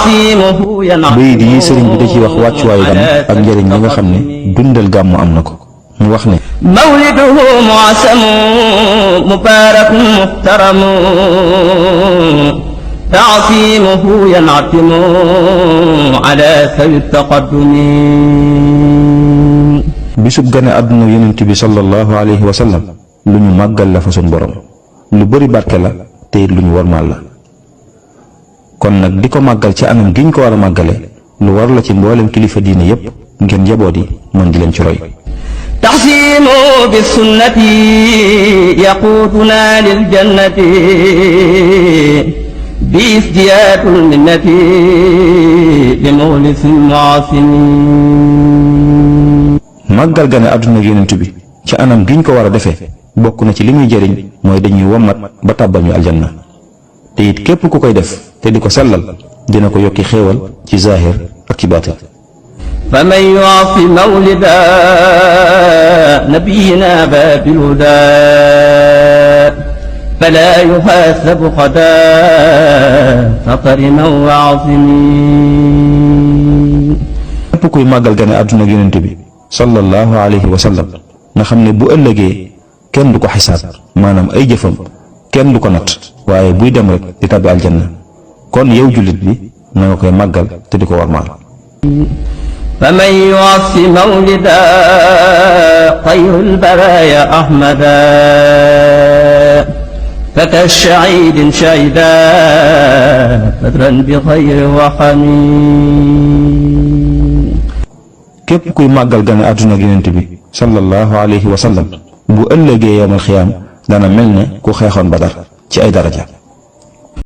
bayit yi sëriñ bi da ci wax wàccuwaayu gàmm ak njëriñ li nga xam ne dundal gàmm am na ko mu wax ne mawliduhu mu'asamu mubarakun muhtaramu ta'zimuhu yan'atimu ala sawi taqaddumi. bisub gane àdduna yonent bi sallallahu alayhi wa sallam lu ñu màggal la fa sun borom lu bari barke la te it lu ñu warmaal la kon nag di ko màggal ci anam giñ ko war a màggale lu war la ci mboolem kilifa diine yépp ngir njaboot yi mën di leen ci roy. taxsimu bi sunnati yaqutuna lil jannati bi isdiyatul minnati li muxlisin mu'asimin. màggal gane àdduna yonent bi ci anam giñ ko war a defee bokk na ci li muy jëriñ mooy dañuy wommat ba tàbbal ñu aljanna te it képp ku koy def te di ko sellal dina ko yokki xéewal ci zaahir ak ci baatin. faman yu'asi mawlida nabiyina babil huda fala yuhasabu xada satariman wa asimin. képp kuy màggal gane àdduna yonent bi sallallahu alayhi wa sallam nga xam ne bu ëllëgee kenn du ko xisaab maanaam ay jëfam kenn du ko natt waaye buy dem rek di tabbi aljanna kon yow jullit bi na nga koy màggal te di ko warmaal. faman yu'assi mawlida xayril baraaya ahmada fakashahidin shahida badran bi xayri waxamin. képp kuy màggal gane àdduna ak yonent bi sallallahu alayhi wa sallam bu ëllëgee yawmal xiyaam dana mel ne ku xeexoon Badar ci ay daraja.